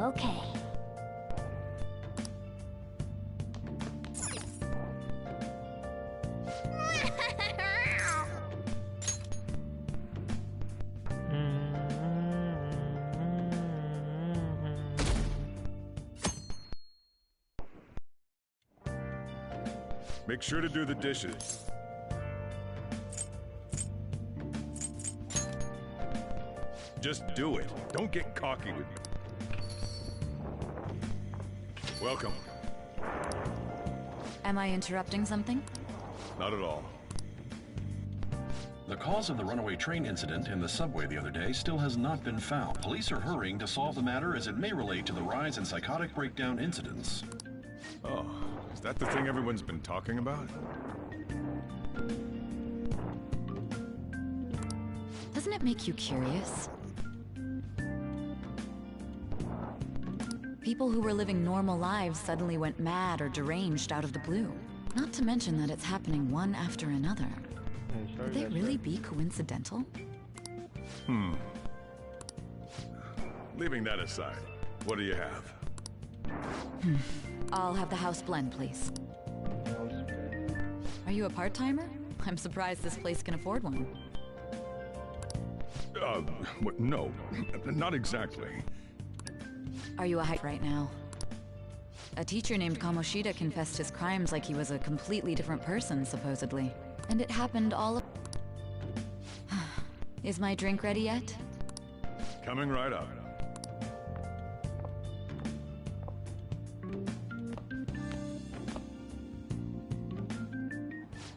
Okay. Make sure to do the dishes. Just do it. Don't get cocky with me. Welcome. Am I interrupting something? Not at all. The cause of the runaway train incident in the subway the other day still has not been found. Police are hurrying to solve the matter as it may relate to the rise in psychotic breakdown incidents. Oh, is that the thing everyone's been talking about? Doesn't it make you curious? People who were living normal lives suddenly went mad or deranged out of the blue. Not to mention that it's happening one after another. Could they really be coincidental? Leaving that aside, what do you have? I'll have the house blend, please. Are you a part-timer? I'm surprised this place can afford one. No, not exactly. Are you a hype right now? A teacher named Kamoshida confessed his crimes like he was a completely different person, supposedly. And it happened all... Is my drink ready yet? Coming right up.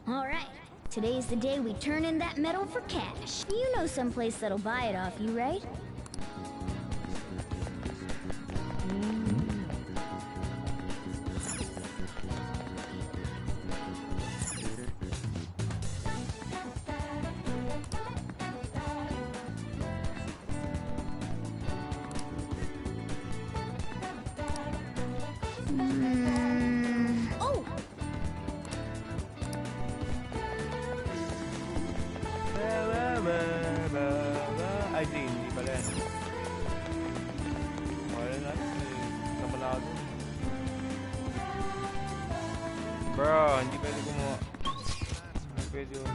Alright. Today's the day we turn in that metal for cash. You know someplace that'll buy it off you, right? Oh! Ay, di, hindi pala yan. Wala na. Namalado. Bro, hindi pwede gumawa. Hindi pwede yun.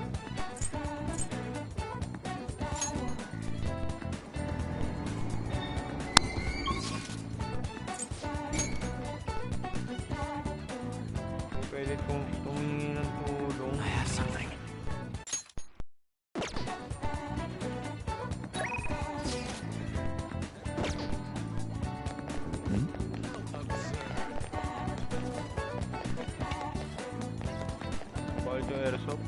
Hindi pwede kung tumingi ng tulong. I have something. Airsoft.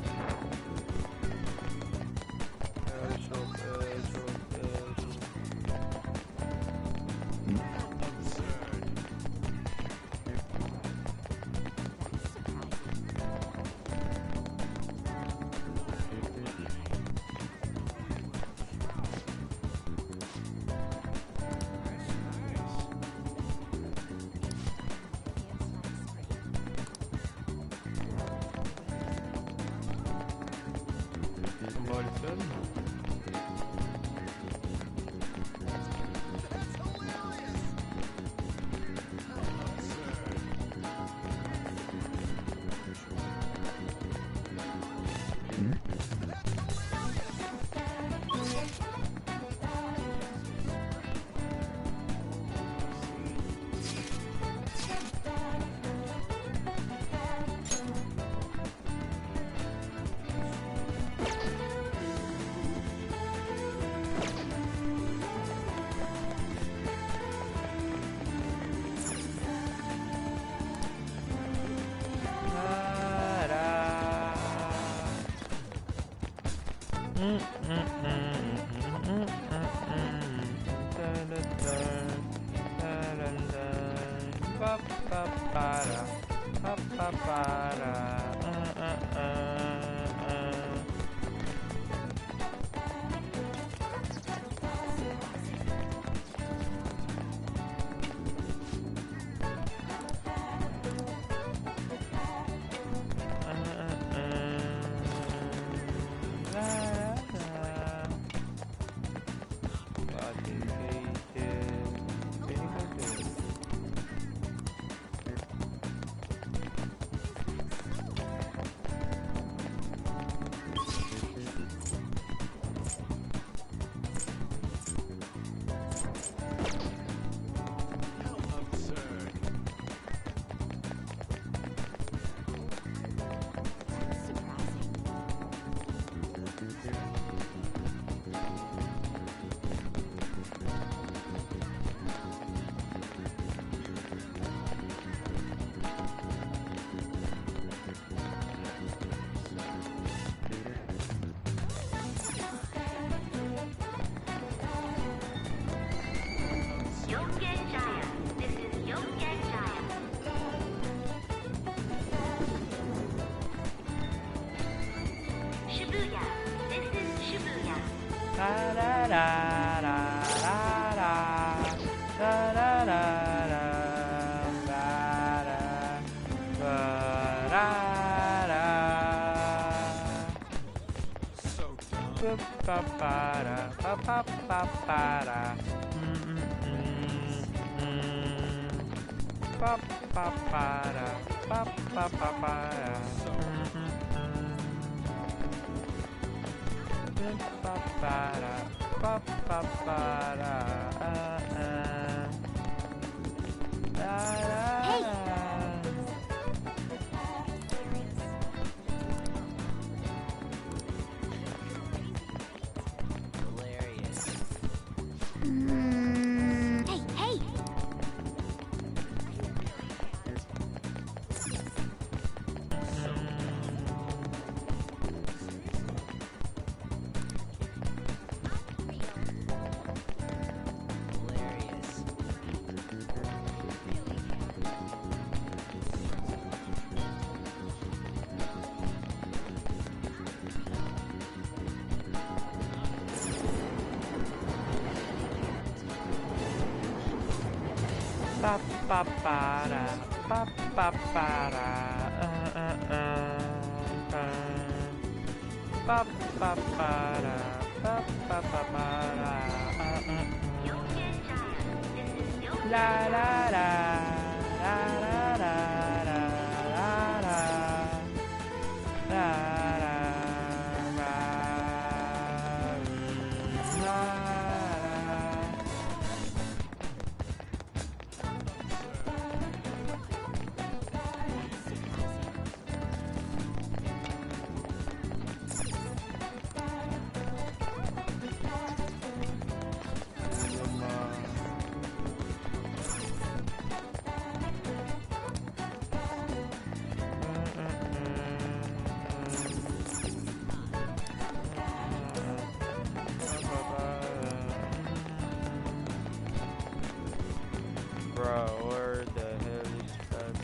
Bro, where the hell is that?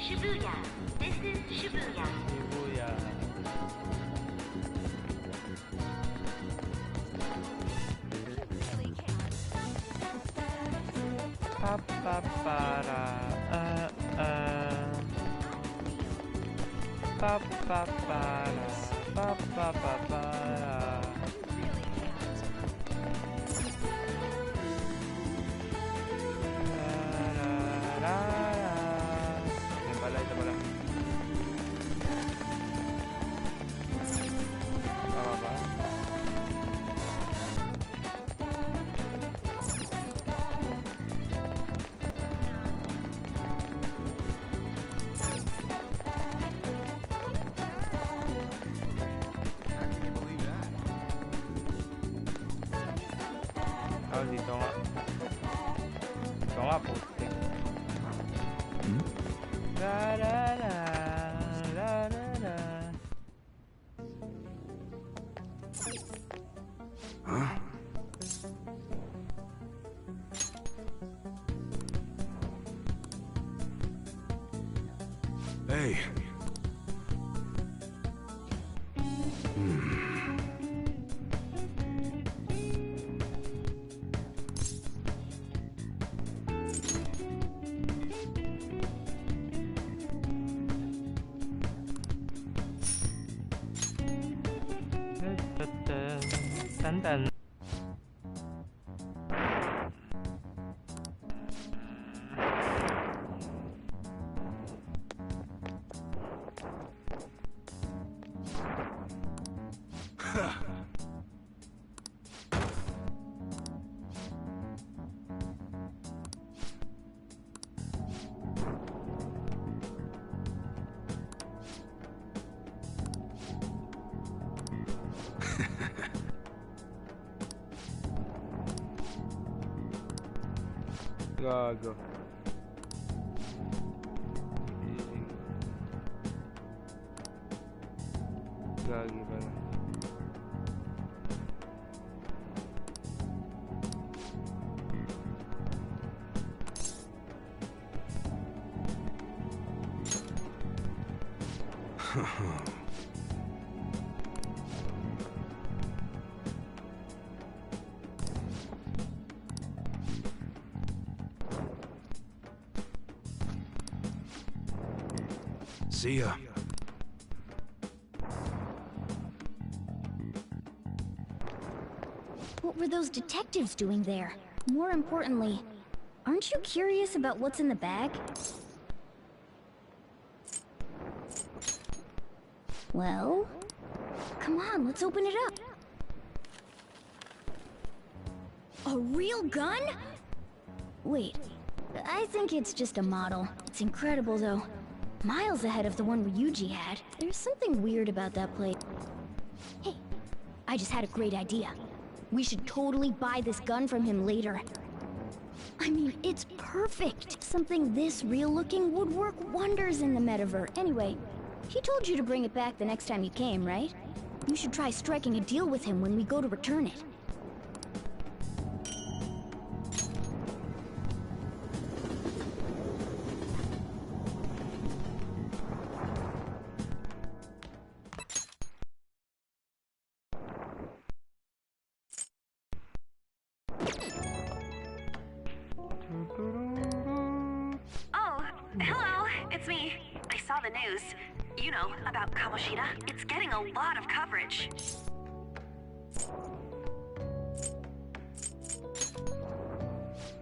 Shibuya. This is Shibuya. Shibuya. Pa pa para pa pa para pa pa pa para. Dito nga puti. La la la la la la. Huh? Hey. Dan gago. Gagi pala. See ya. What were those detectives doing there? More importantly, aren't you curious about what's in the bag? Well, come on, let's open it up. A real gun? Wait, I think it's just a model. It's incredible though. Miles ahead of the one Ryuji had. There's something weird about that place. Hey, I just had a great idea. We should totally buy this gun from him later. I mean, it's perfect. Something this real-looking would work wonders in the metaverse. Anyway, he told you to bring it back the next time you came, right? You should try striking a deal with him when we go to return it. Oh, hello, it's me. I saw the news. You know, about Kamoshida. It's getting a lot of coverage.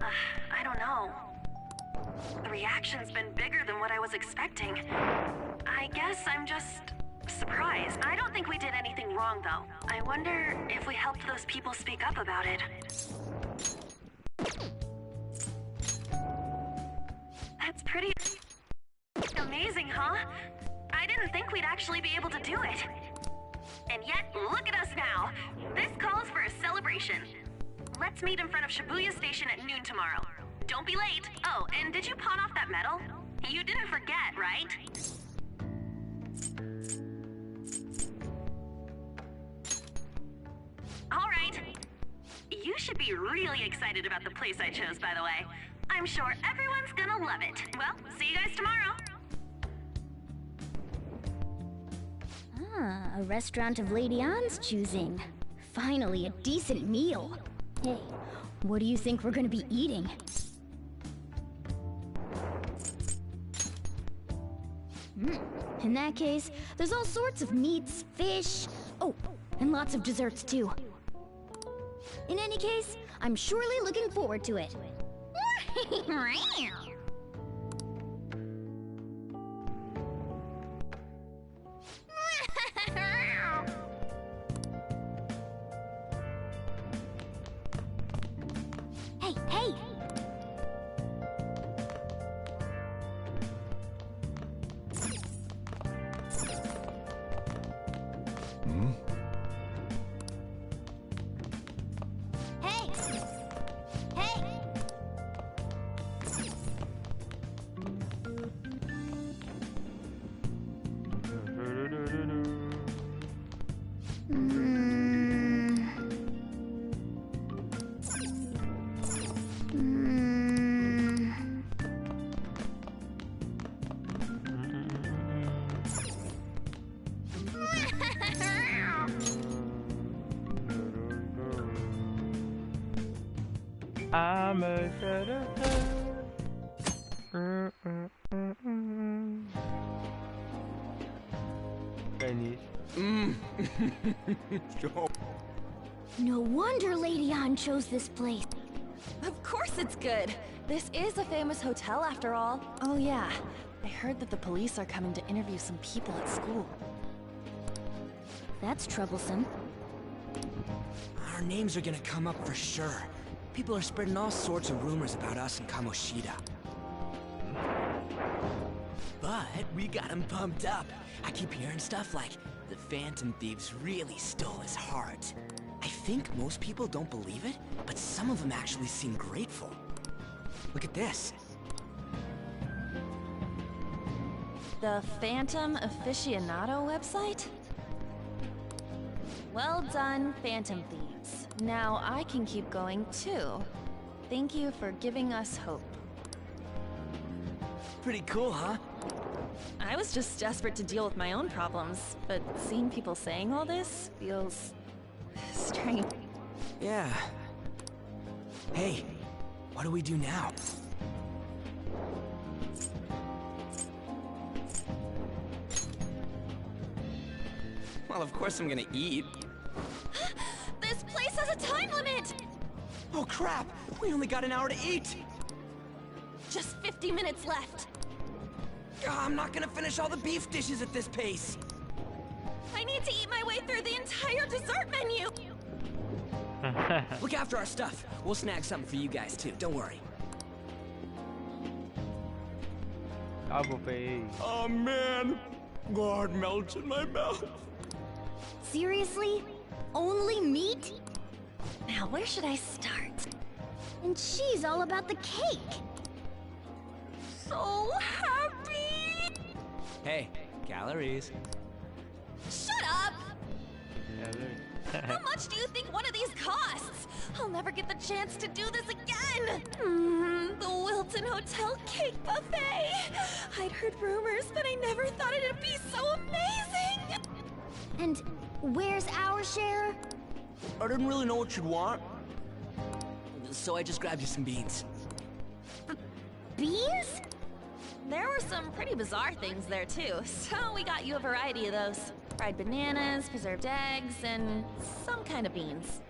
I don't know. The reaction's been bigger than what I was expecting. I guess I'm just surprised. I don't think we did anything wrong, though. I wonder if we helped those people speak up about it. That's pretty amazing, huh? I didn't think we'd actually be able to do it. And yet, look at us now. This calls for a celebration. Let's meet in front of Shibuya Station at noon tomorrow. Don't be late. Oh, and did you pawn off that medal? You didn't forget, right? All right. You should be really excited about the place I chose, by the way. I'm sure everyone's gonna love it. Well, see you guys tomorrow. Ah, a restaurant of Lady Ann's choosing. Finally, a decent meal. Hey, what do you think we're gonna be eating? In that case, there's all sorts of meats, fish, oh, and lots of desserts too. In any case, I'm surely looking forward to it. Hey, hey! Hey! Hey! I'm a Chinese. Go. No wonder Lady Ann chose this place. Of course it's good. This is a famous hotel after all. Oh yeah, I heard that the police are coming to interview some people at school. That's troublesome. Our names are gonna come up for sure. People are spreading all sorts of rumors about us and Kamoshida. But we got him pumped up. I keep hearing stuff like the Phantom Thieves really stole his heart. I think most people don't believe it, but some of them actually seem grateful. Look at this. The Phantom Aficionado website? Well done, Phantom Thieves. Now I can keep going too. Thank you for giving us hope. Pretty cool, huh? I was just desperate to deal with my own problems, but seeing people saying all this feels strange. Yeah. Hey, what do we do now? Well, of course I'm gonna eat. This place has a time limit! Oh crap! We only got an hour to eat! Just 50 minutes left. I'm not gonna finish all the beef dishes at this pace! I need to eat my way through the entire dessert menu! Look after our stuff. We'll snag something for you guys too, don't worry. Oh man! God melts in my mouth. Seriously? Only meat? Now, where should I start? And she's all about the cake. So happy! Hey, calories. Shut up! How much do you think one of these costs? I'll never get the chance to do this again! The Wilton Hotel Cake Buffet! I'd heard rumors, but I never thought it'd be so amazing! And where's our share? I didn't really know what you'd want, so I just grabbed you some beans. Beans? There were some pretty bizarre things there too, so we got you a variety of those. Fried bananas, preserved eggs, and some kind of beans.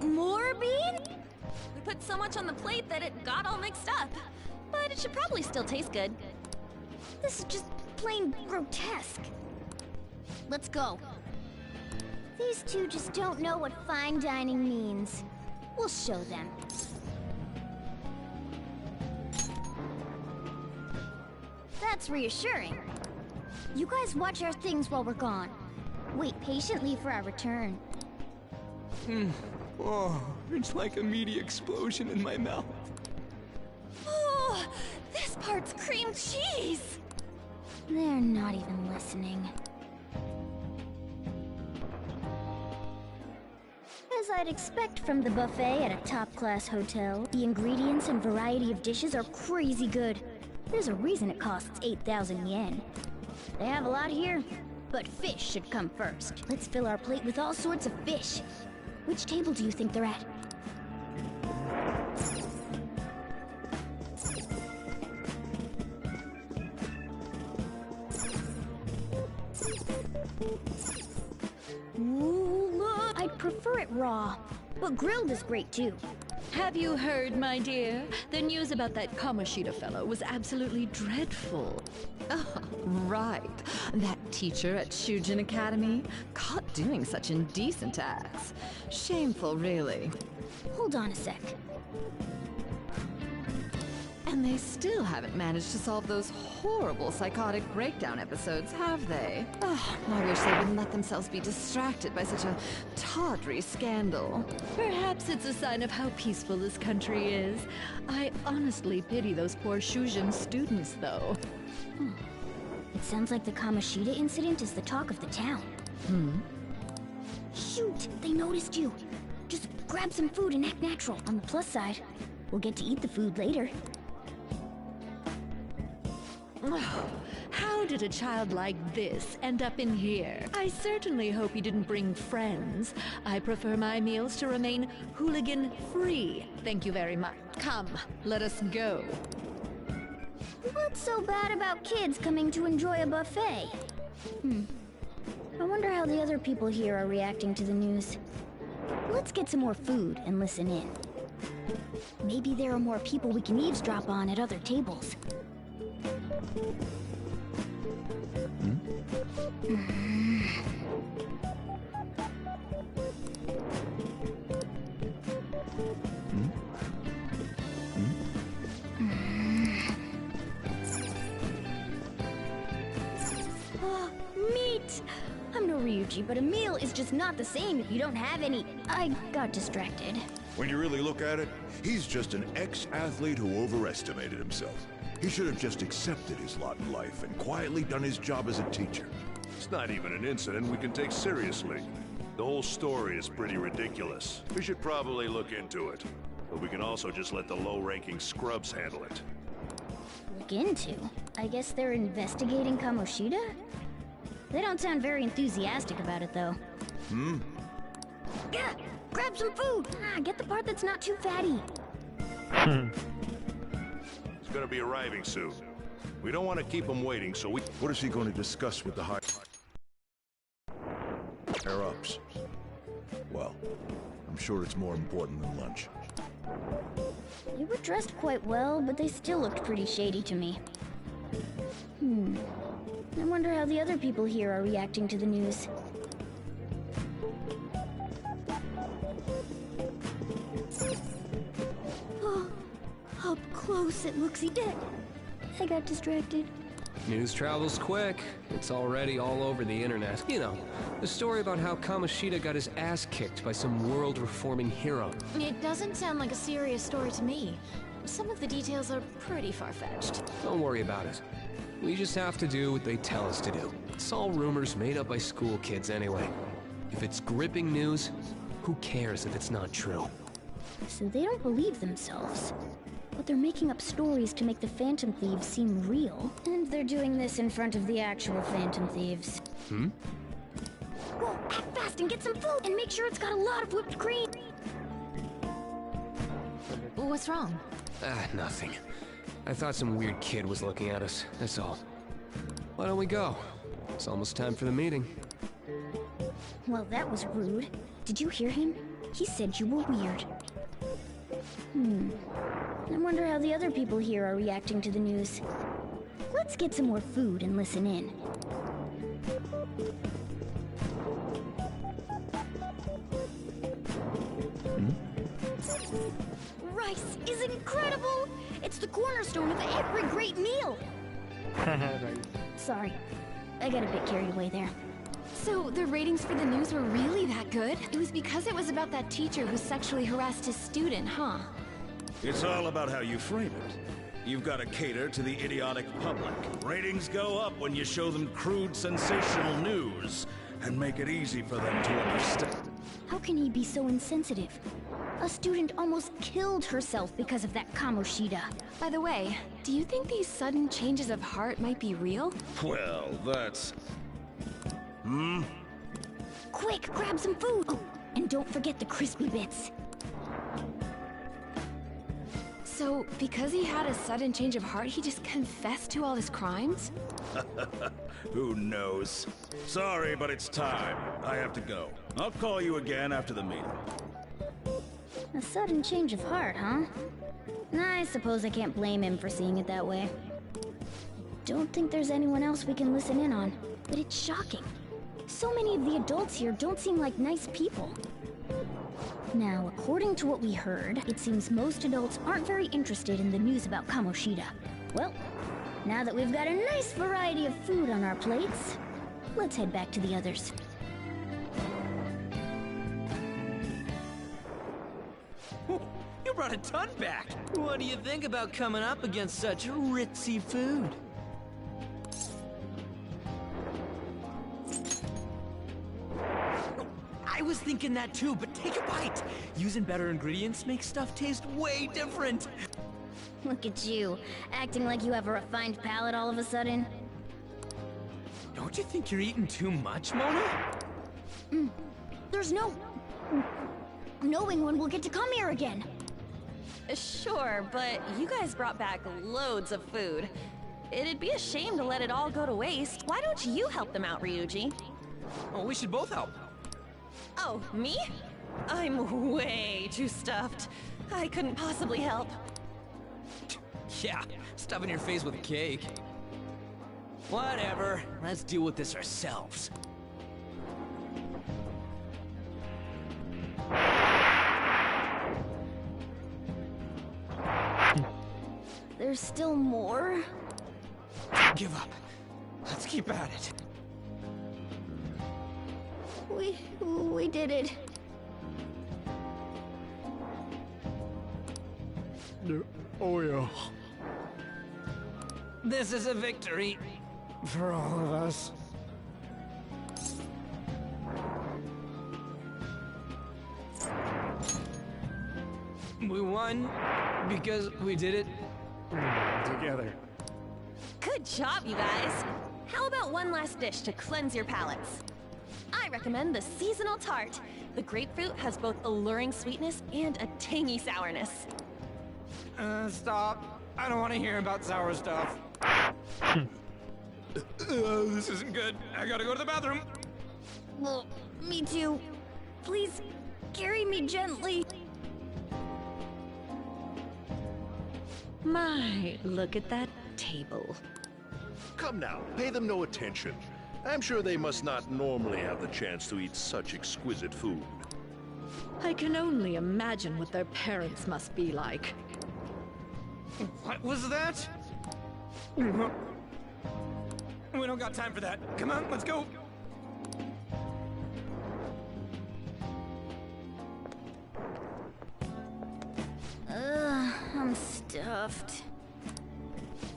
More beans? We put so much on the plate that it got all mixed up. But it should probably still taste good. This is just plain grotesque. Let's go. These two just don't know what fine dining means. We'll show them. That's reassuring. You guys watch our things while we're gone. Wait patiently for our return. Oh, it's like a meaty explosion in my mouth. Oh, this part's cream cheese! They're not even listening. As I'd expect from the buffet at a top-class hotel, the ingredients and variety of dishes are crazy good. There's a reason it costs 8,000 yen. They have a lot here, but fish should come first. Let's fill our plate with all sorts of fish. Which table do you think they're at? Ooh, look! I'd prefer it raw, but grilled is great too. Have you heard, my dear? The news about that Kamoshida fellow was absolutely dreadful. Oh, right. That teacher at Shujin Academy, caught doing such indecent acts. Shameful, really. Hold on a sec. And they still haven't managed to solve those horrible psychotic breakdown episodes, have they? Oh, I wish they wouldn't let themselves be distracted by such a tawdry scandal. Perhaps it's a sign of how peaceful this country is. I honestly pity those poor Shujin students, though. It sounds like the Kamoshida incident is the talk of the town. Shoot, they noticed you. Just grab some food and act natural. On the plus side, we'll get to eat the food later. How did a child like this end up in here? I certainly hope he didn't bring friends. I prefer my meals to remain hooligan-free. Thank you very much. Come, let us go. What's so bad about kids coming to enjoy a buffet? I wonder how the other people here are reacting to the news. Let's get some more food and listen in. Maybe there are more people we can eavesdrop on at other tables. Oh, meat! I'm no Ryuji, but a meal is just not the same if you don't have any. I got distracted. When you really look at it, he's just an ex-athlete who overestimated himself. He should have just accepted his lot in life and quietly done his job as a teacher. It's not even an incident we can take seriously. The whole story is pretty ridiculous. We should probably look into it. But we can also just let the low-ranking scrubs handle it. Look into? I guess they're investigating Kamoshida? They don't sound very enthusiastic about it, though. Yeah, grab some food! Get the part that's not too fatty. He's gonna be arriving soon. We don't want to keep him waiting, so we... What is he going to discuss with the higher-ups? Well, I'm sure it's more important than lunch. They were dressed quite well, but they still looked pretty shady to me. I wonder how the other people here are reacting to the news. Oh, up close it looks dead. I got distracted. News travels quick. It's already all over the internet. You know, the story about how Kamoshida got his ass kicked by some world-reforming hero. It doesn't sound like a serious story to me. Some of the details are pretty far-fetched. Don't worry about it. We just have to do what they tell us to do. It's all rumors made up by school kids anyway. If it's gripping news, who cares if it's not true? So they don't believe themselves. But they're making up stories to make the Phantom Thieves seem real. And they're doing this in front of the actual Phantom Thieves. Whoa, act fast and get some food! And make sure it's got a lot of whipped cream! What's wrong? Nothing. I thought some weird kid was looking at us, that's all. Why don't we go? It's almost time for the meeting. Well, that was rude. Did you hear him? He said you were weird. I wonder how the other people here are reacting to the news. Let's get some more food and listen in. Rice is incredible! It's the cornerstone of every great meal! Sorry, I got a bit carried away there. So, the ratings for the news were really that good? It was because it was about that teacher who sexually harassed his student, huh? It's all about how you frame it. You've got to cater to the idiotic public. Ratings go up when you show them crude, sensational news, and make it easy for them to understand. How can he be so insensitive? A student almost killed herself because of that Kamoshida. By the way, do you think these sudden changes of heart might be real? Well, that's... Quick, grab some food! Oh, and don't forget the crispy bits. So, because he had a sudden change of heart, he just confessed to all his crimes? Who knows? Sorry, but it's time. I have to go. I'll call you again after the meeting. A sudden change of heart, huh? I suppose I can't blame him for seeing it that way. Don't think there's anyone else we can listen in on, but it's shocking. So many of the adults here don't seem like nice people. Now, according to what we heard, it seems most adults aren't very interested in the news about Kamoshida. Well, now that we've got a nice variety of food on our plates, let's head back to the others. You brought a ton back! What do you think about coming up against such ritzy food? I was thinking that too, but take a bite! Using better ingredients makes stuff taste way different! Look at you, acting like you have a refined palate all of a sudden. Don't you think you're eating too much, Mona? There's no... knowing when we'll get to come here again. Sure, but you guys brought back loads of food. It'd be a shame to let it all go to waste. Why don't you help them out, Ryuji? Oh, we should both help. Oh, me? I'm way too stuffed. I couldn't possibly help. Yeah, stuffing your face with cake. Whatever, let's deal with this ourselves. There's still more? Give up. Let's keep at it. We did it. Oh yeah. This is a victory. For all of us. We won because we did it together. Good job, you guys. How about one last dish to cleanse your palates? I recommend the seasonal tart. The grapefruit has both alluring sweetness and a tangy sourness. Stop. I don't want to hear about sour stuff. This isn't good. I gotta go to the bathroom. Well, me too. Please, carry me gently. My, look at that table. Come now, pay them no attention. I'm sure they must not normally have the chance to eat such exquisite food. I can only imagine what their parents must be like. What was that? We don't got time for that. Come on, let's go. I'm stuffed.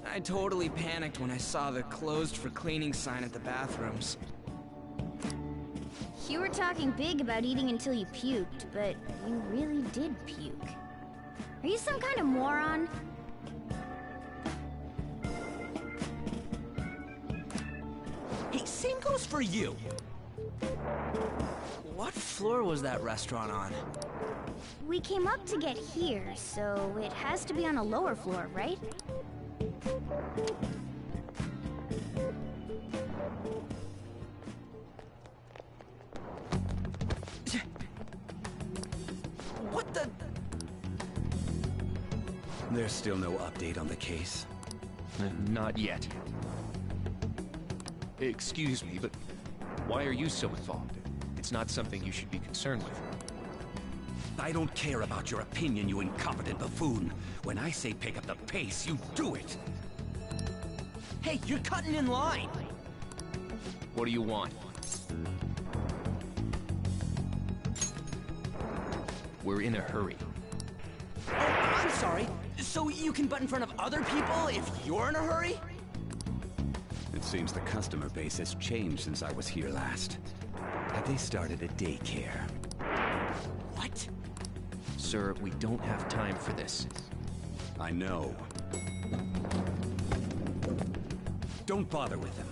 I totally panicked when I saw the closed for cleaning sign at the bathrooms. You were talking big about eating until you puked, but you really did puke. Are you some kind of moron? Hey, same goes for you. What floor was that restaurant on? We came up to get here, so it has to be on a lower floor, right? What the? There's still no update on the case? Not yet. Excuse me, but why are you so involved? It's not something you should be concerned with. I don't care about your opinion, you incompetent buffoon. When I say pick up the pace, you do it. Hey, you're cutting in line. What do you want? We're in a hurry. Oh, I'm sorry. So you can butt in front of other people if you're in a hurry? It seems the customer base has changed since I was here last. Have they started a daycare? What? Sir, we don't have time for this. I know. Don't bother with them.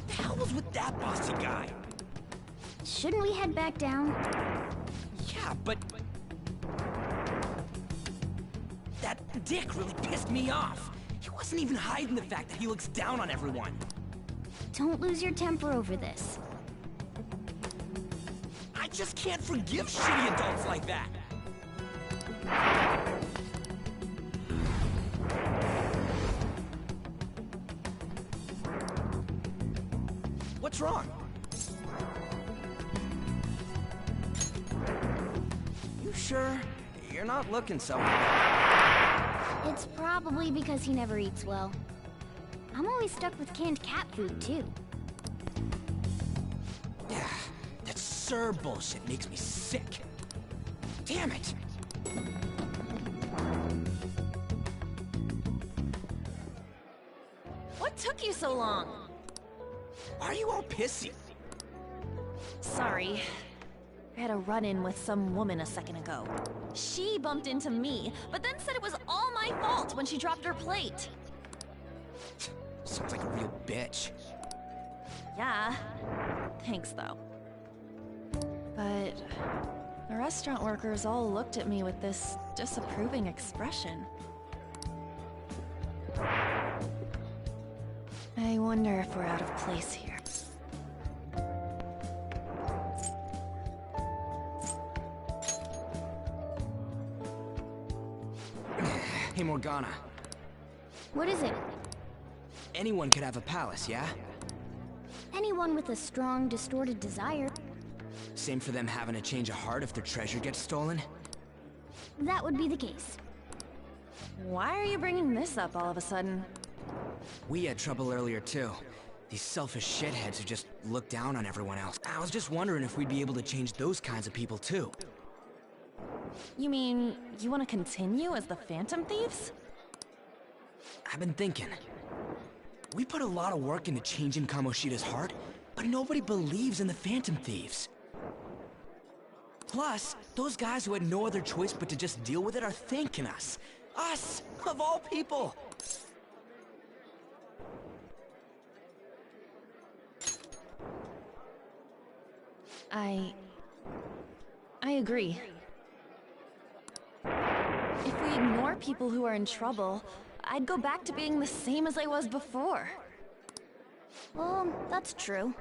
The hell was with that bossy guy? Shouldn't we head back down? Yeah, but... that dick really pissed me off. He wasn't even hiding the fact that he looks down on everyone. Don't lose your temper over this. I just can't forgive shitty adults like that. What's wrong? You sure? You're not looking so well. It's probably because he never eats well. I'm always stuck with canned cat food, too. Yeah, that Sir bullshit makes me sick. Damn it! What took you so long? Why are you all pissy? Sorry. I had a run-in with some woman a second ago. She bumped into me, but then said it was all my fault when she dropped her plate. Sounds like a real bitch. Yeah. Thanks, though. But the rest restaurant workers all looked at me with this disapproving expression. I wonder if we're out of place here. Hey, Morgana. What is it? Anyone could have a palace, yeah? Anyone with a strong, distorted desire. Same for them having a change of heart if their treasure gets stolen? That would be the case. Why are you bringing this up all of a sudden? We had trouble earlier, too. These selfish shitheads who just look down on everyone else. I was just wondering if we'd be able to change those kinds of people, too. You mean, you want to continue as the Phantom Thieves? I've been thinking. We put a lot of work into changing Kamoshida's heart, but nobody believes in the Phantom Thieves. Plus, those guys who had no other choice but to just deal with it are thanking us. Us, of all people! I agree. If we ignore people who are in trouble, I'd go back to being the same as I was before. Well, that's true.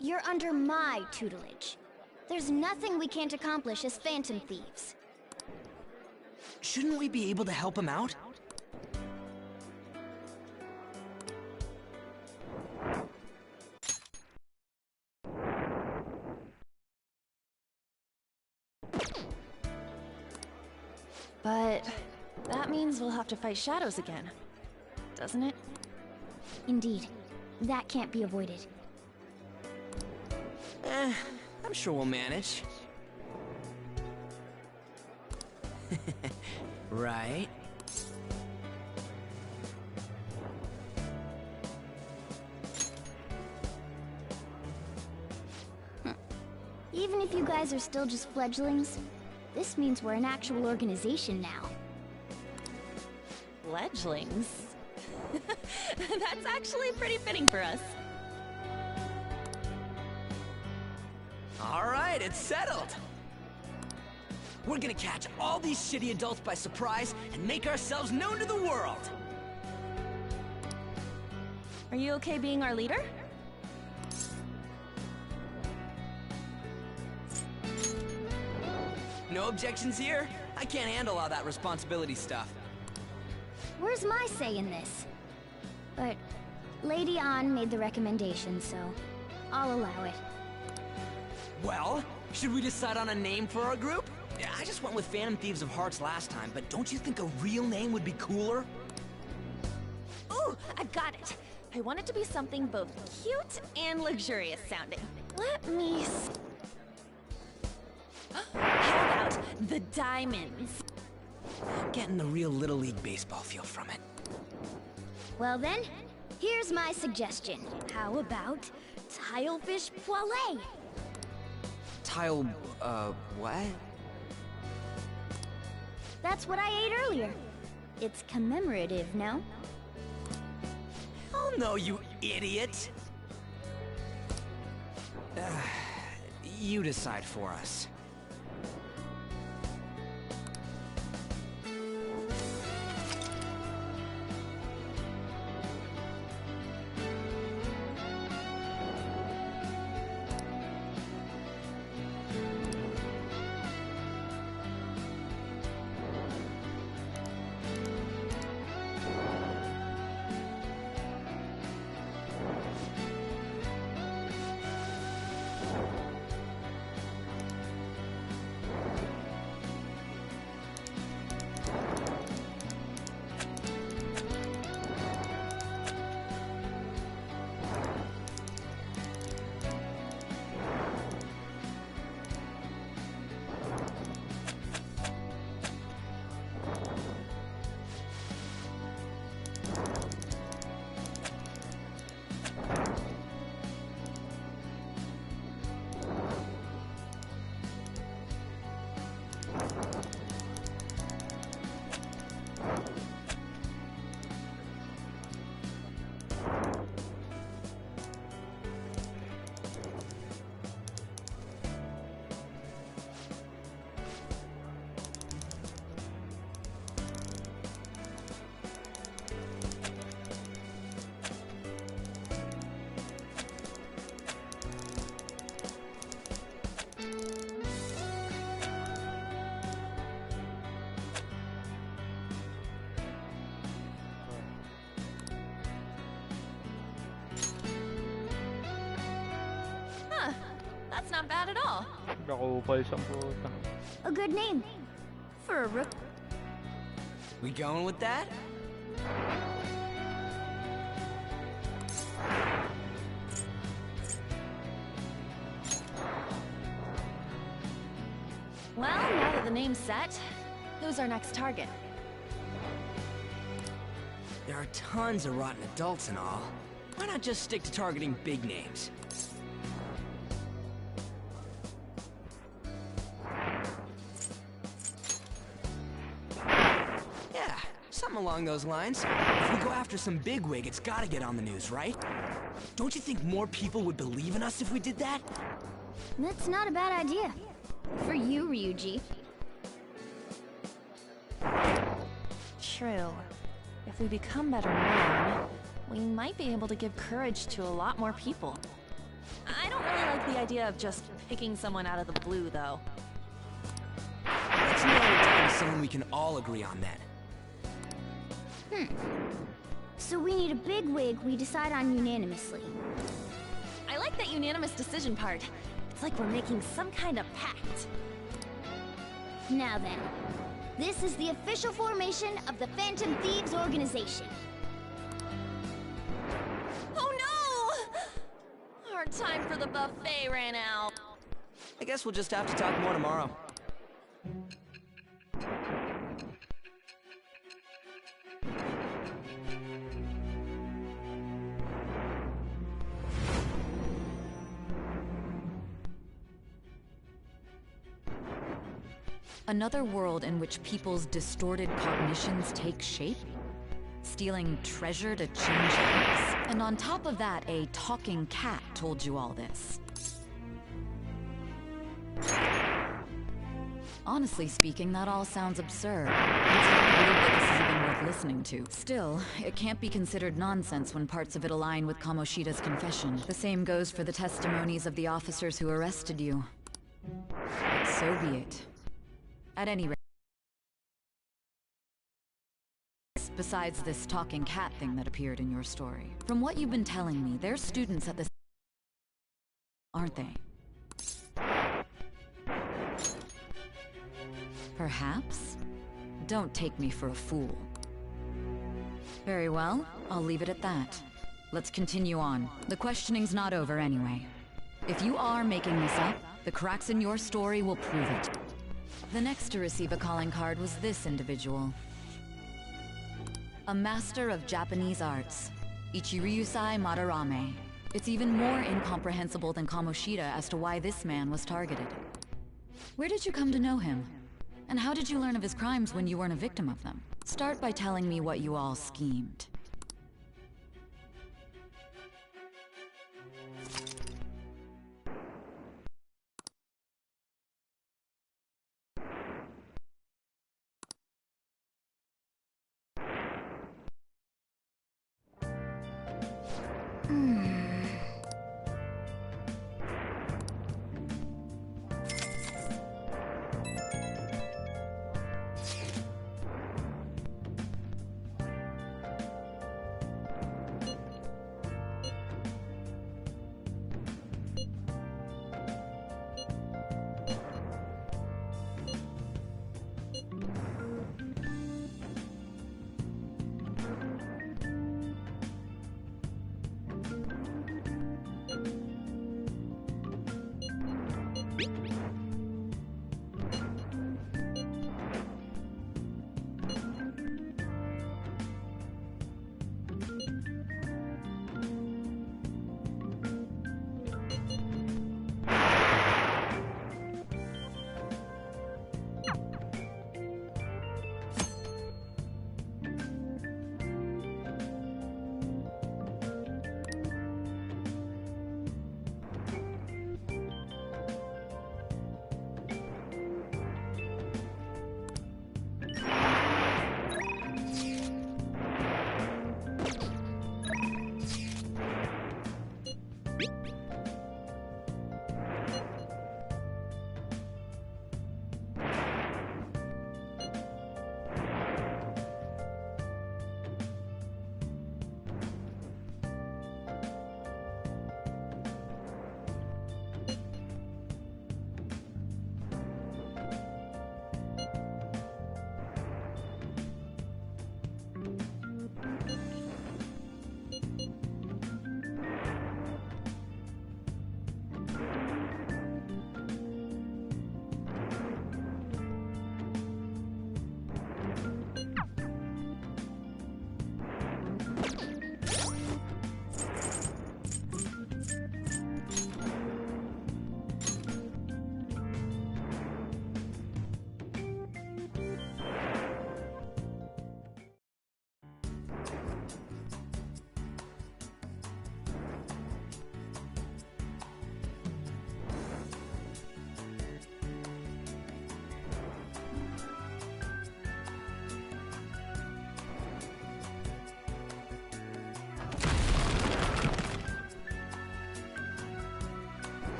You're under my tutelage. There's nothing we can't accomplish as Phantom Thieves. Shouldn't we be able to help him out? But that means we'll have to fight shadows again, doesn't it? Indeed. That can't be avoided. I'm sure we'll manage. Right? Even if you guys are still just fledglings, this means we're an actual organization now. Fledglings? That's actually pretty fitting for us. All right, it's settled. We're gonna catch all these shitty adults by surprise and make ourselves known to the world. Are you okay being our leader? No objections here? I can't handle all that responsibility stuff. Where's my say in this? But Lady An made the recommendation, so I'll allow it. Well, should we decide on a name for our group? I just went with Phantom Thieves of Hearts last time, but don't you think a real name would be cooler? Ooh, I've got it. I want it to be something both cute and luxurious sounding. Let me How about the Diamonds? I'm getting the real Little League Baseball feel from it. Well then, here's my suggestion. How about Tilefish Poêlée? What? That's what I ate earlier. It's commemorative, no? Oh no, you idiot! You decide for us. That's not bad at all. Nakupal siyang puta. A good name. For a rook. We going with that? Well, now that the name's set, who's our next target? There are tons of rotten adults and all. Why not just stick to targeting big names? Yeah, something along those lines. If we go after some bigwig, it's gotta get on the news, right? Don't you think more people would believe in us if we did that? That's not a bad idea. For you, Ryuji. True. If we become better known, we might be able to give courage to a lot more people. I don't really like the idea of just picking someone out of the blue, though. Let's narrow it down to someone we can all agree on then. So we need a big wig we decide on unanimously. I like that unanimous decision part. It's like we're making some kind of pact. Now then, this is the official formation of the Phantom Thieves organization. Oh no! Our time for the buffet ran out. I guess we'll just have to talk more tomorrow. Another world in which people's distorted cognitions take shape? Stealing treasure to change lives? And on top of that, a talking cat told you all this. Honestly speaking, that all sounds absurd. It's not weird that this is even worth listening to. Still, it can't be considered nonsense when parts of it align with Kamoshida's confession. The same goes for the testimonies of the officers who arrested you. But so be it. At any rate, besides this talking cat thing that appeared in your story, from what you've been telling me, they're students at this, aren't they? Perhaps? Don't take me for a fool. Very well, I'll leave it at that. Let's continue on. The questioning's not over anyway. If you are making this up, the cracks in your story will prove it. The next to receive a calling card was this individual. A master of Japanese arts, Ichiryusai Madarame. It's even more incomprehensible than Kamoshida as to why this man was targeted. Where did you come to know him? And how did you learn of his crimes when you weren't a victim of them? Start by telling me what you all schemed.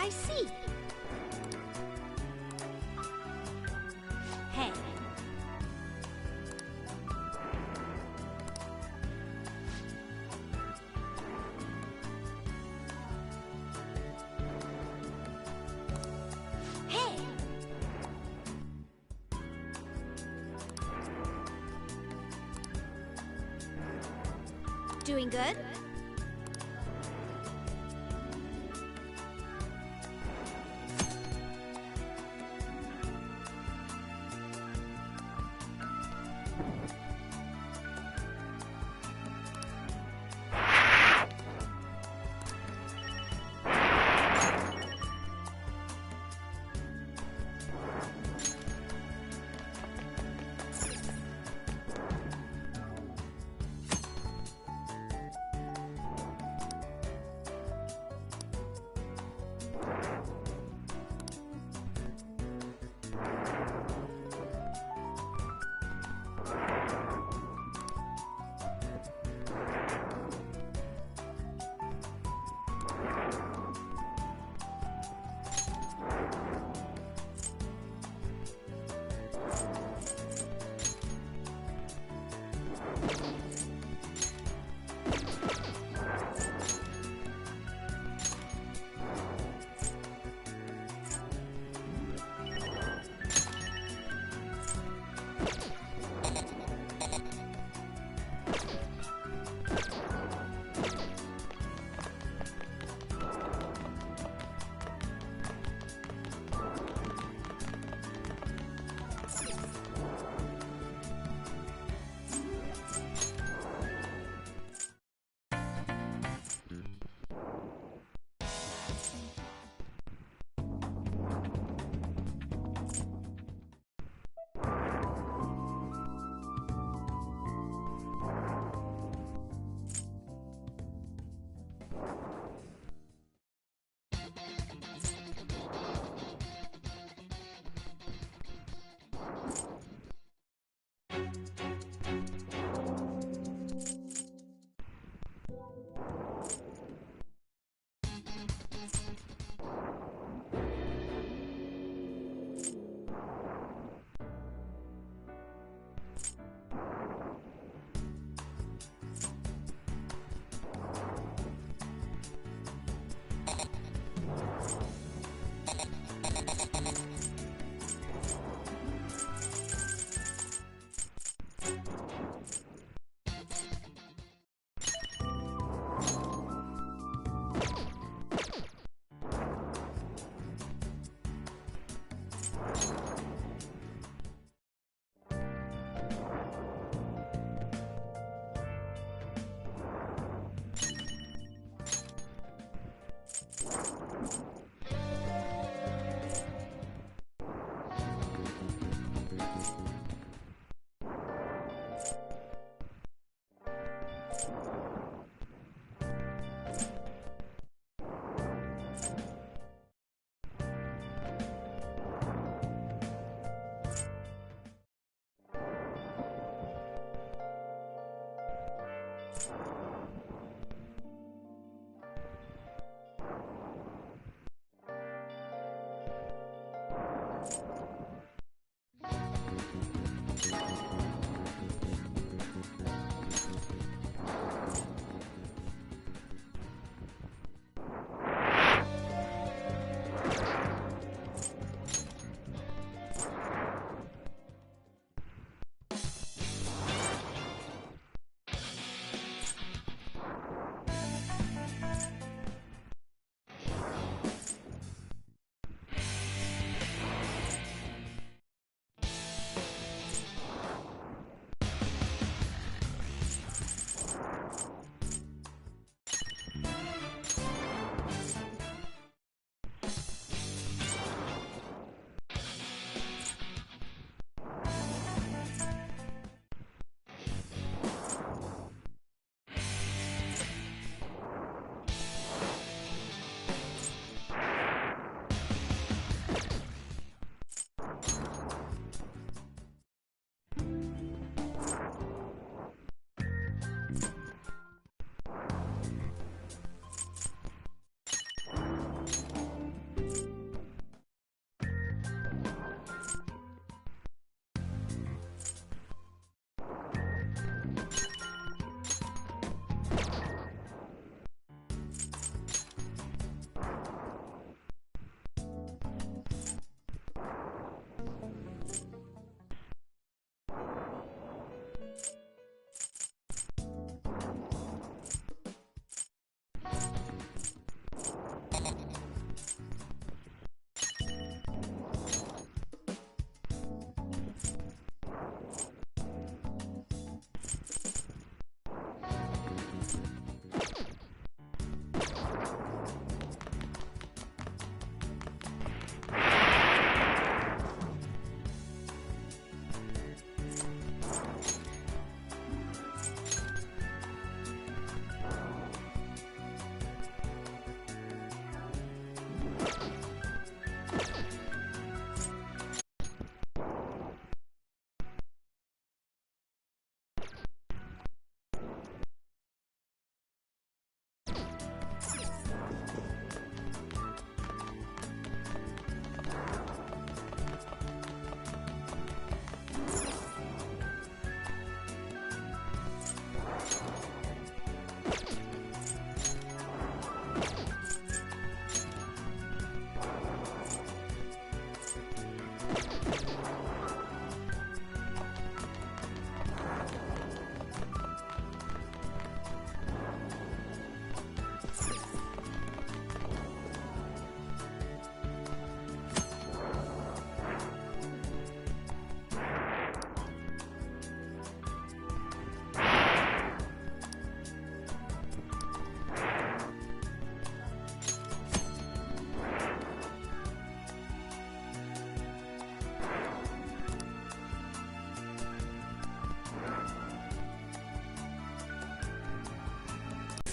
I see. Hey. Hey. Doing good?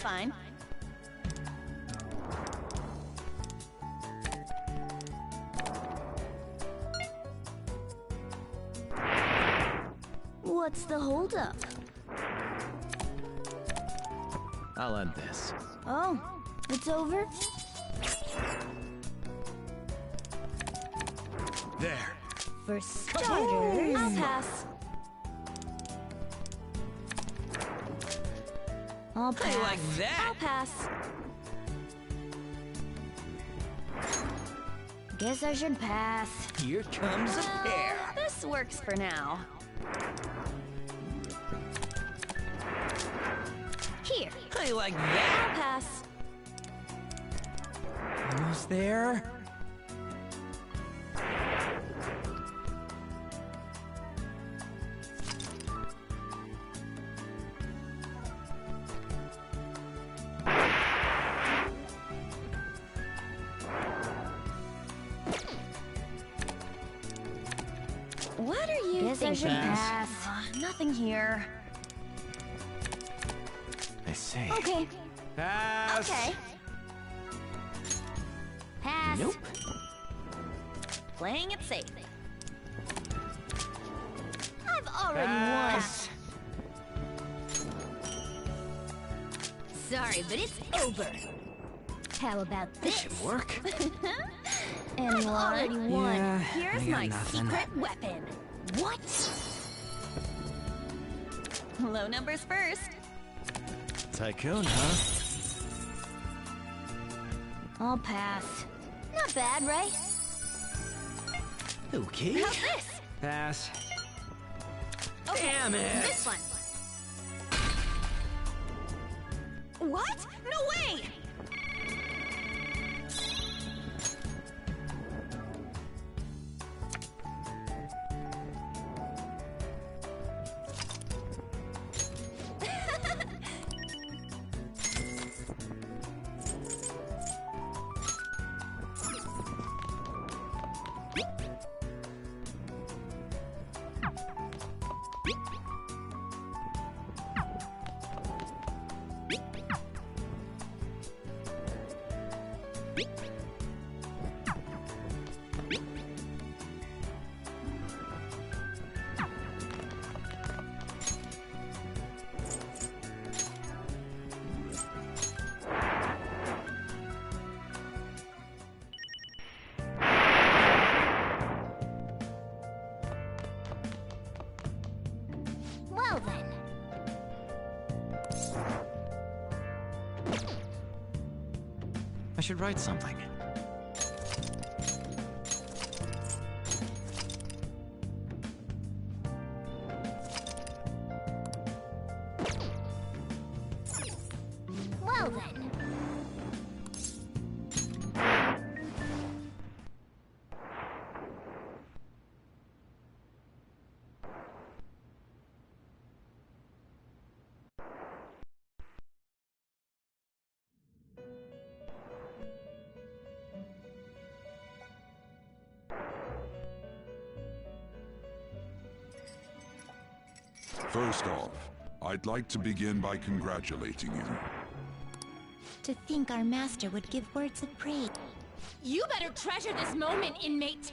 fine. What's the holdup? I'll end this. Oh, it's over? There. For starters... I'll pass. I'll pass. I like that. I'll pass. Guess I should pass. Here comes a pair. This works for now. Here. I like I'll that. pass. Almost there. What are you Guess I should thinking? pass. Nothing here. I see. Okay. Pass. Okay. Pass. Nope. Playing it safe. I've already Pass. won. Sorry, but it's over. How about this? Should work. Anyone? I've already won. Yeah, Here's I got my nothing. secret weapon. What? Low numbers first. Tycoon, huh? I'll pass. Not bad, right? Okay. How's this? Pass. Okay, Damn it. This one. What? No way! Well then. I should write something. Well then. First off, I'd like to begin by congratulating you. To think our master would give words of praise. You better treasure this moment, inmate.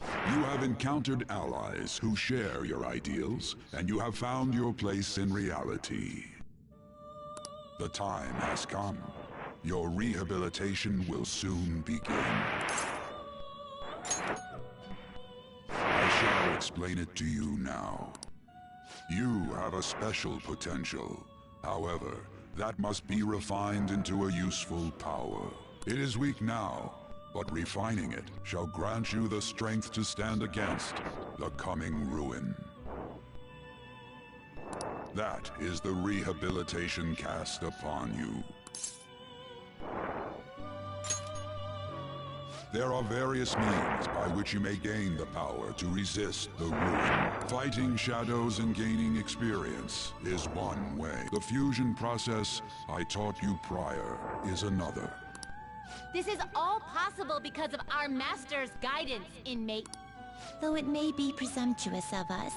You have encountered allies who share your ideals, and you have found your place in reality. The time has come. Your rehabilitation will soon begin. I shall explain it to you now. You have a special potential. However, that must be refined into a useful power. It is weak now, but refining it shall grant you the strength to stand against the coming ruin. That is the rehabilitation cast upon you. There are various means by which you may gain the power to resist the ruin. Fighting shadows and gaining experience is one way. The fusion process I taught you prior is another. This is all possible because of our master's guidance, inmate. Though it may be presumptuous of us,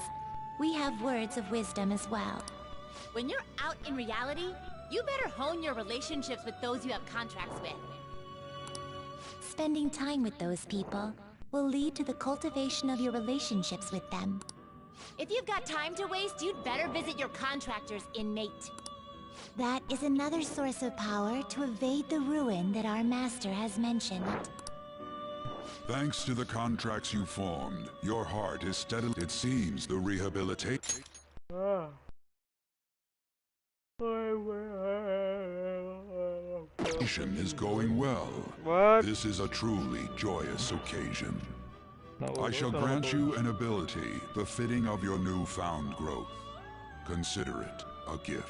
we have words of wisdom as well. When you're out in reality, You better hone your relationships with those you have contracts with. Spending time with those people will lead to the cultivation of your relationships with them. If you've got time to waste, you'd better visit your contractor's inmate. That is another source of power to evade the ruin that our master has mentioned. Thanks to the contracts you formed, your heart is steadily... It seems the rehabilitation is going well. What? This is a truly joyous occasion. I shall grant you an ability befitting of your newfound growth. Consider it a gift.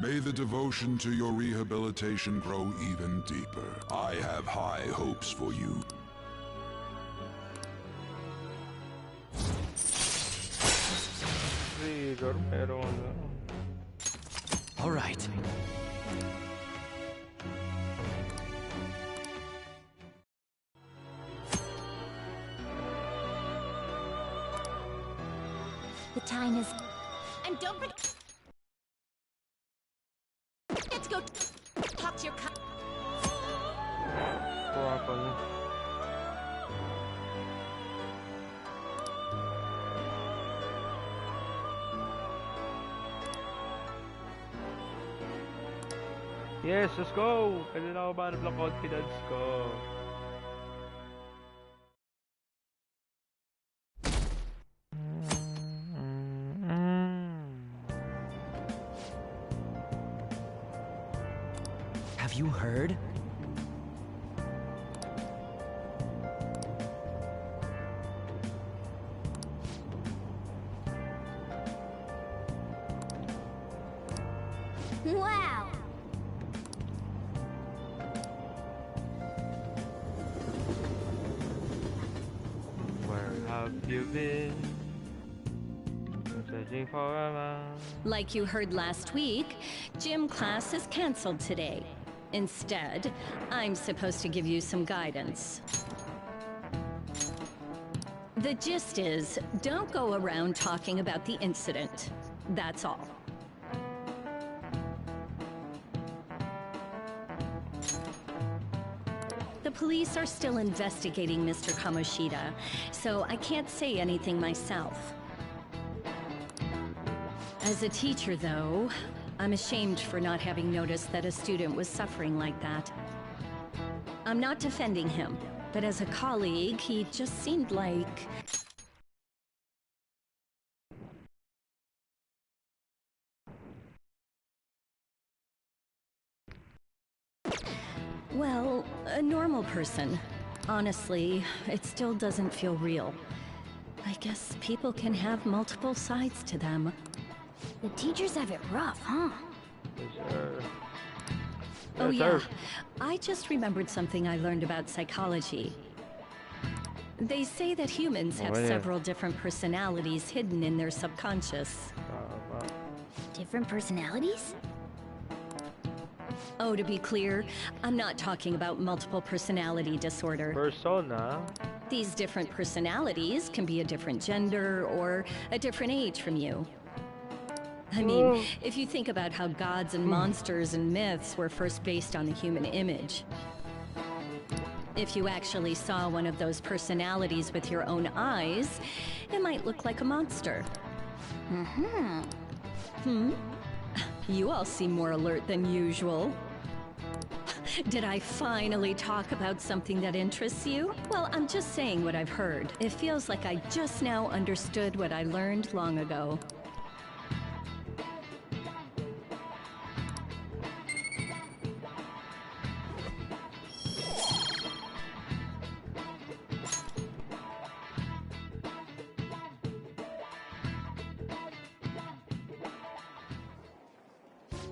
May the devotion to your rehabilitation grow even deeper. I have high hopes for you. All right. The time is... And don't forget... Let's go talk to your Yes, let's go! Pwede na ako manap ng confidence ko. Have you heard? Wow! Where have you been? I'm searching for a man. Like you heard last week, gym class is canceled today. Instead, I'm supposed to give you some guidance. The gist is, don't go around talking about the incident. That's all. The police are still investigating Mr. Kamoshida, so I can't say anything myself. As a teacher, though, I'm ashamed for not having noticed that a student was suffering like that. I'm not defending him, but as a colleague, he just seemed like... well, a normal person. Honestly, it still doesn't feel real. I guess people can have multiple sides to them. The teachers have it rough, huh? Yes, sir. Oh Yes, yeah, sir. I just remembered something I learned about psychology. They say that humans have Oh, yeah. several different personalities hidden in their subconscious. Different personalities? Oh, to be clear, I'm not talking about multiple personality disorder. Persona? These different personalities can be a different gender or a different age from you. I mean, if you think about how gods and monsters and myths were first based on the human image. If you actually saw one of those personalities with your own eyes, it might look like a monster. You all seem more alert than usual. Did I finally talk about something that interests you? Well, I'm just saying what I've heard. It feels like I just now understood what I learned long ago.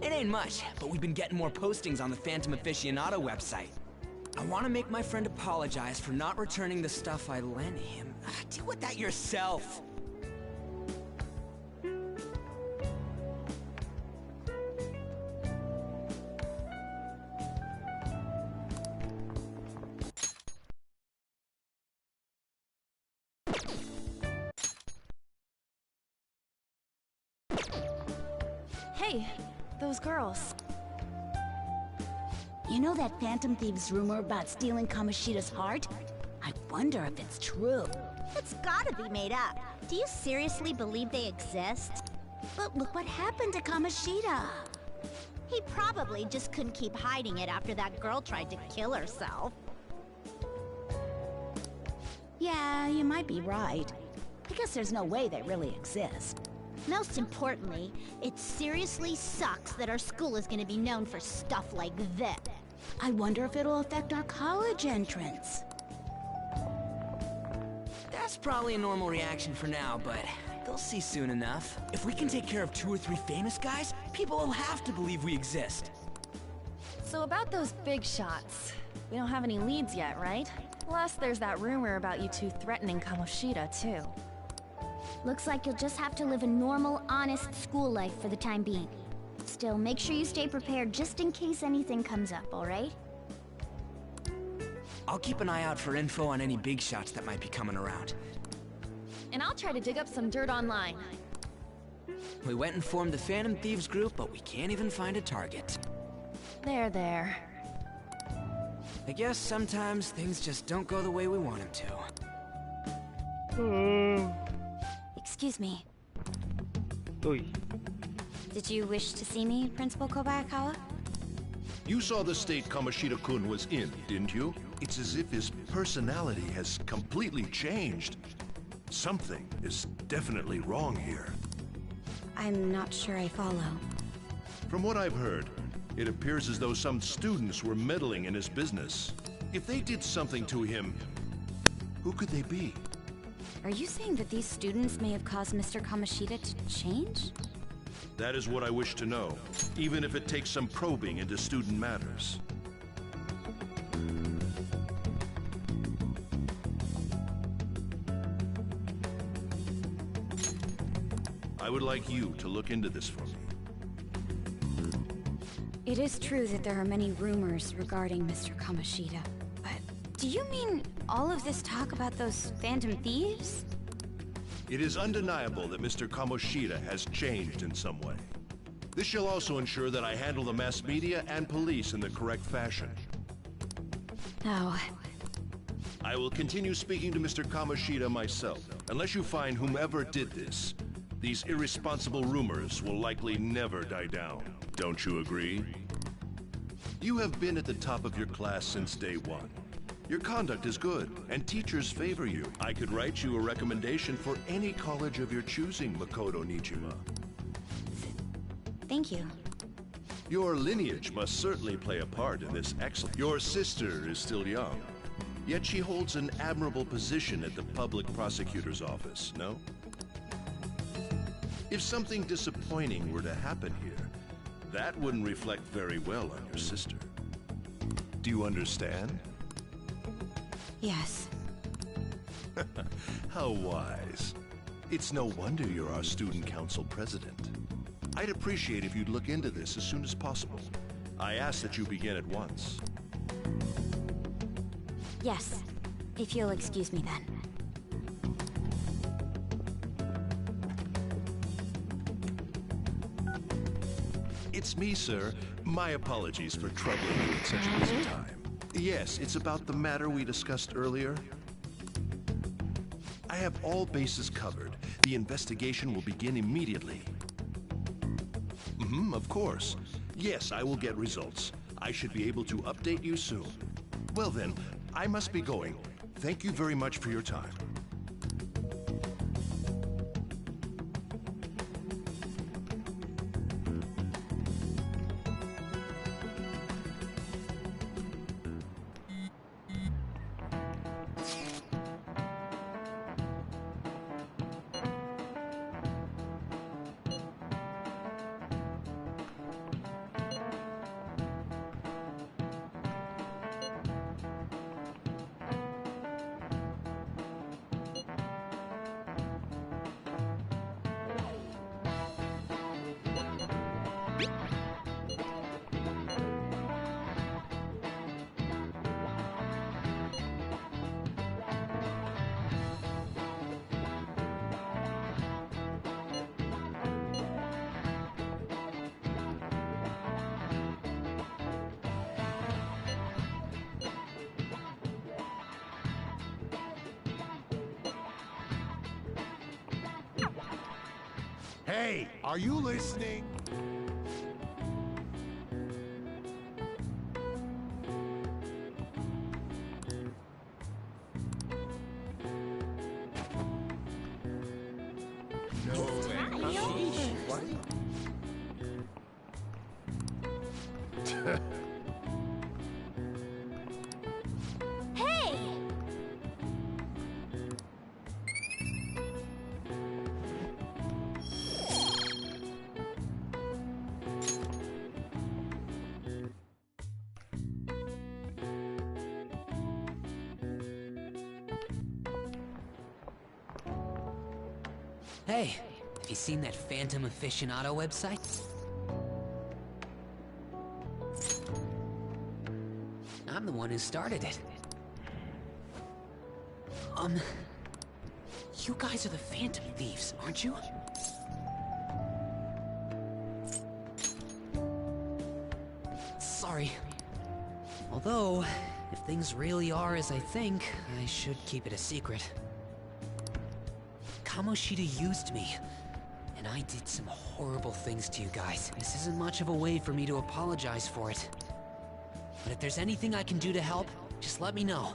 It ain't much, but we've been getting more postings on the Phantom Aficionado website. I want to make my friend apologize for not returning the stuff I lent him. Deal with that yourself. Hey, those girls. You know that Phantom Thieves rumor about stealing Kamoshida's heart? I wonder if it's true. It's gotta be made up. Do you seriously believe they exist? But look what happened to Kamoshida. He probably just couldn't keep hiding it after that girl tried to kill herself. Yeah, you might be right. I guess there's no way they really exist. Most importantly, it seriously sucks that our school is gonna be known for stuff like this. I wonder if it'll affect our college entrance. That's probably a normal reaction for now, but they'll see soon enough. If we can take care of 2 or 3 famous guys, people will have to believe we exist. So about those big shots, we don't have any leads yet, right? Plus, there's that rumor about you two threatening Kamoshida, too. Looks like you'll just have to live a normal, honest school life for the time being. Still, make sure you stay prepared just in case anything comes up, alright? I'll keep an eye out for info on any big shots that might be coming around. And I'll try to dig up some dirt online. We went and formed the Phantom Thieves group, but we can't even find a target. There. I guess sometimes things just don't go the way we want them to. Excuse me. Oi. Did you wish to see me, Principal Kobayakawa? You saw the state Kamoshida-kun was in, didn't you? It's as if his personality has completely changed. Something is definitely wrong here. I'm not sure I follow. From what I've heard, it appears as though some students were meddling in his business. If they did something to him, who could they be? Are you saying that these students may have caused Mr. Kamoshida to change? That is what I wish to know, even if it takes some probing into student matters. I would like you to look into this for me. It is true that there are many rumors regarding Mr. Kamoshida, but do you mean all of this talk about those Phantom Thieves? It is undeniable that Mr. Kamoshida has changed in some way. This shall also ensure that I handle the mass media and police in the correct fashion. No. I will continue speaking to Mr. Kamoshida myself. Unless you find whomever did this, these irresponsible rumors will likely never die down. Don't you agree? You have been at the top of your class since day one. Your conduct is good, and teachers favor you. I could write you a recommendation for any college of your choosing, Makoto Nijima. Thank you. Your lineage must certainly play a part in this excellent... Your sister is still young, yet she holds an admirable position at the public prosecutor's office, no? If something disappointing were to happen here, that wouldn't reflect very well on your sister. Do you understand? Yes. How wise. It's no wonder you're our student council president. I'd appreciate if you'd look into this as soon as possible. I ask that you begin at once. Yes. If you'll excuse me then. It's me, sir. My apologies for troubling you at such a busy time. Yes, it's about the matter we discussed earlier. I have all bases covered. The investigation will begin immediately. Of course. Yes, I will get results. I should be able to update you soon. Well then, I must be going. Thank you very much for your time. Hey, are you listening? No way. What? Hey! Hey, have you seen that Phantom Aficionado website? I'm the one who started it. You guys are the Phantom Thieves, aren't you? Sorry. Although, if things really are as I think, I should keep it a secret. Kamoshida used me, and I did some horrible things to you guys. This isn't much of a way for me to apologize for it. But if there's anything I can do to help, just let me know.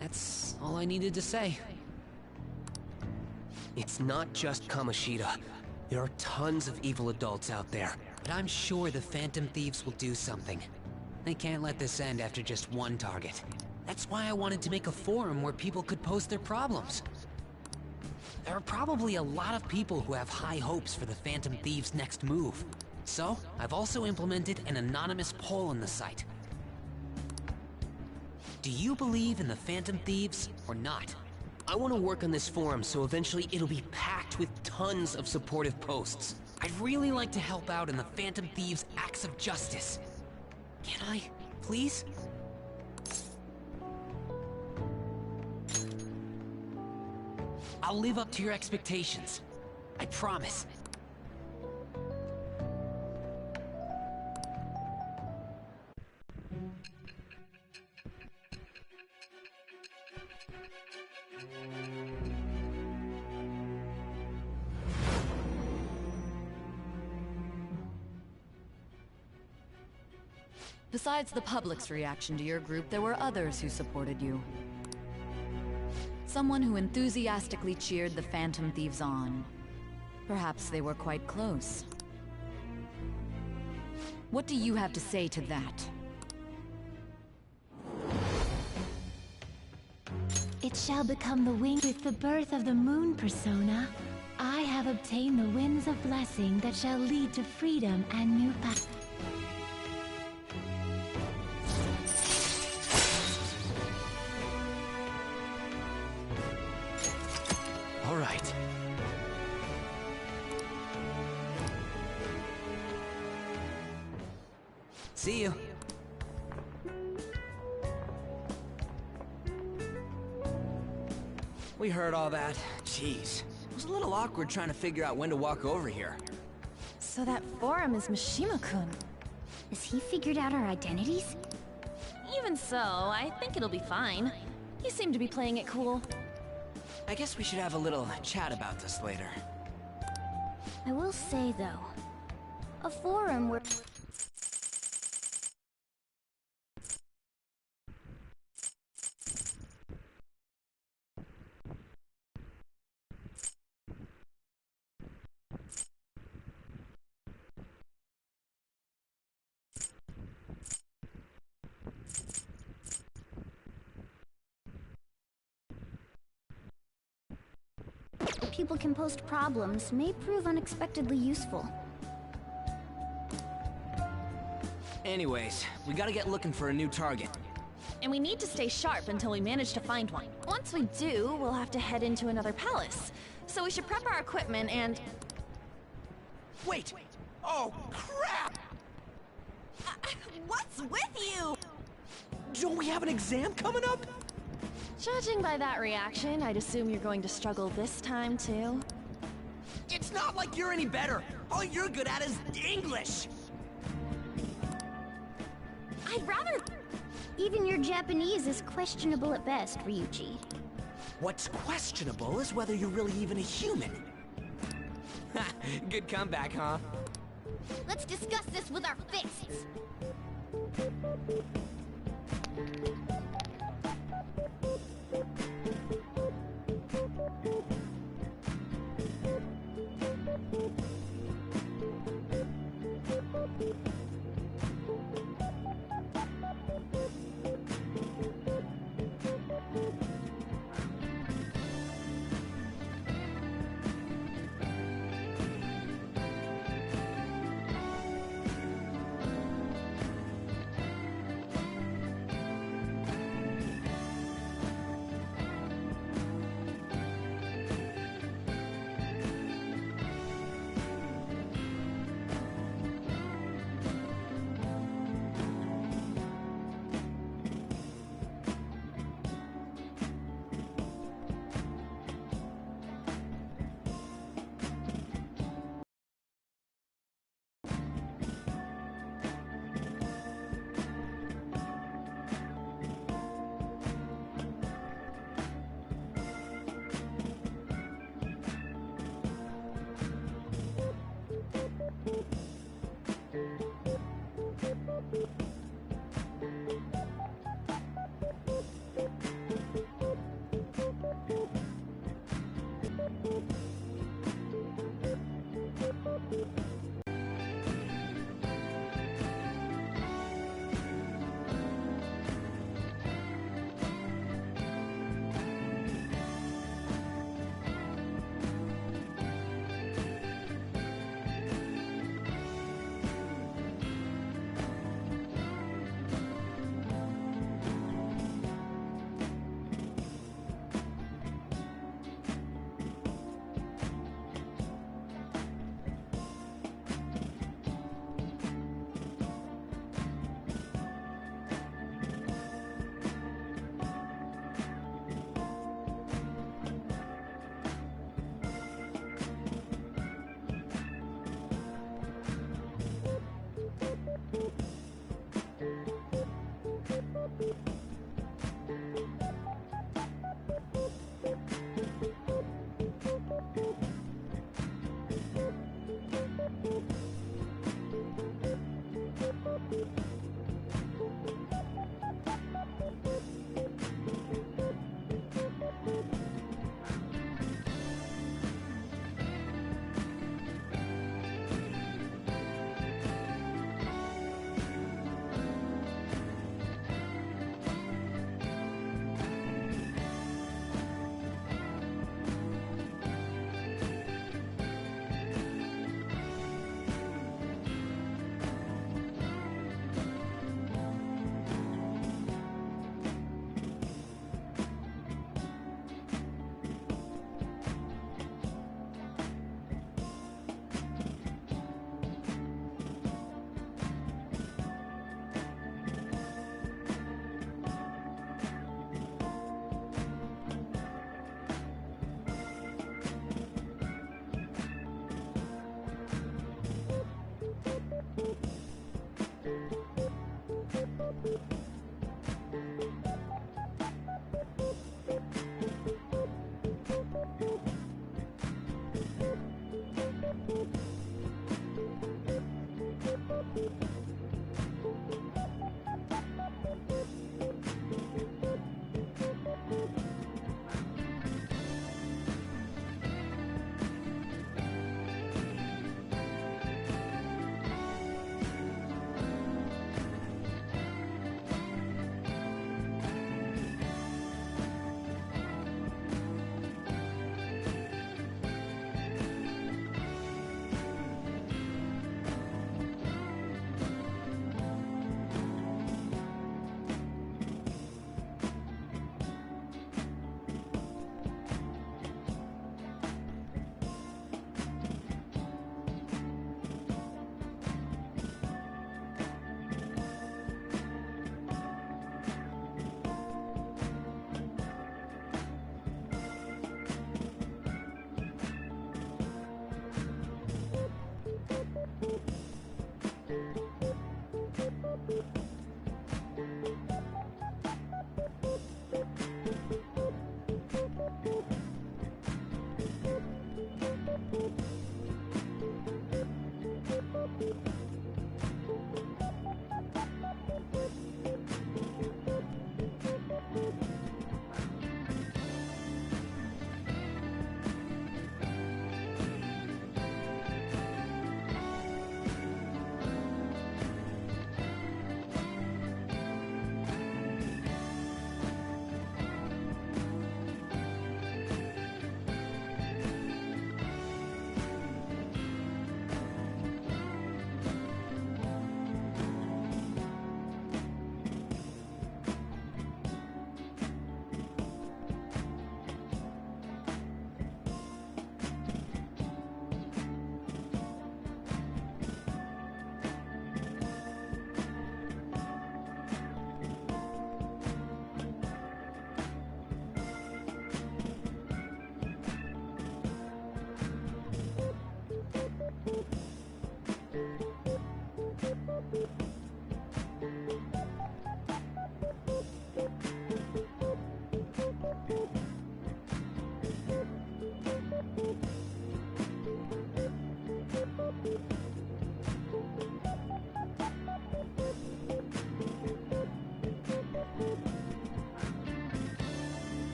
That's all I needed to say. It's not just Kamoshida. There are tons of evil adults out there. But I'm sure the Phantom Thieves will do something. They can't let this end after just one target. That's why I wanted to make a forum where people could post their problems. There are probably a lot of people who have high hopes for the Phantom Thieves' next move. So, I've also implemented an anonymous poll on the site. Do you believe in the Phantom Thieves or not? I want to work on this forum so eventually it'll be packed with tons of supportive posts. I'd really like to help out in the Phantom Thieves' acts of justice. Can I, please? I'll live up to your expectations. I promise. Besides the public's reaction to your group, there were others who supported you. Someone who enthusiastically cheered the Phantom Thieves on. Perhaps they were quite close. What do you have to say to that? It shall become the wing with the birth of the moon persona. I have obtained the winds of blessing that shall lead to freedom and new paths. All right. See you. We heard all that. Jeez. It was a little awkward trying to figure out when to walk over here. So that forum is Mishima-kun. Has he figured out our identities? Even so, I think it'll be fine. You seem to be playing it cool. I guess we should have a little chat about this later. I will say, though, a forum where... people can post problems may prove unexpectedly useful. Anyways, we gotta get looking for a new target. And we need to stay sharp until we manage to find one. Once we do, we'll have to head into another palace. So we should prep our equipment and... Wait! Oh, crap! What's with you? Don't we have an exam coming up? Judging by that reaction, I'd assume you're going to struggle this time, too. It's not like you're any better! All you're good at is English! I'd rather... Even your Japanese is questionable at best, Ryuji. What's questionable is whether you're really even a human. Good comeback, huh? Let's discuss this with our fists.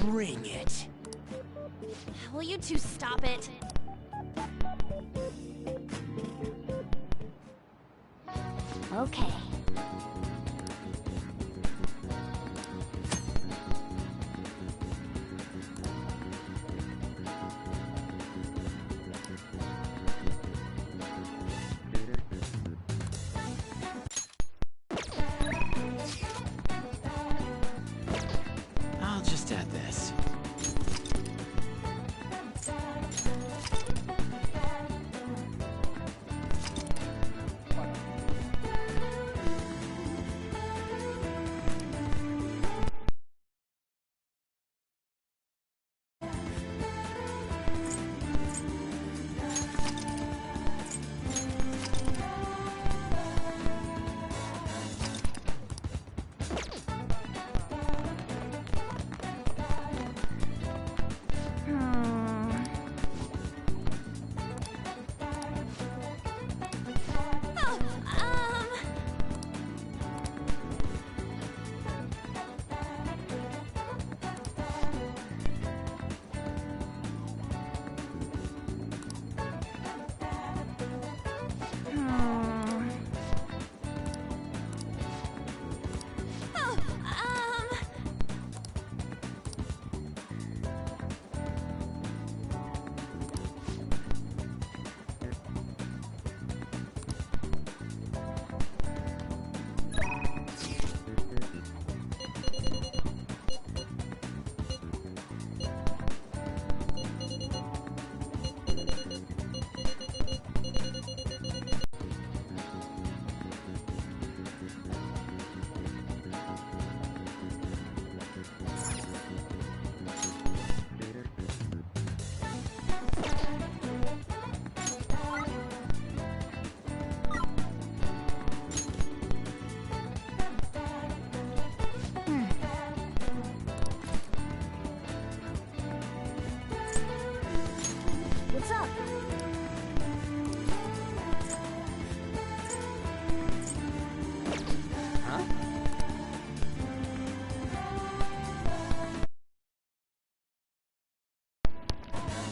Bring it. Will you two stop it? Okay. I'll just add this.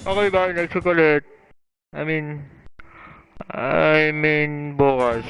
Okay ba? Next week ulit. I mean, bukas.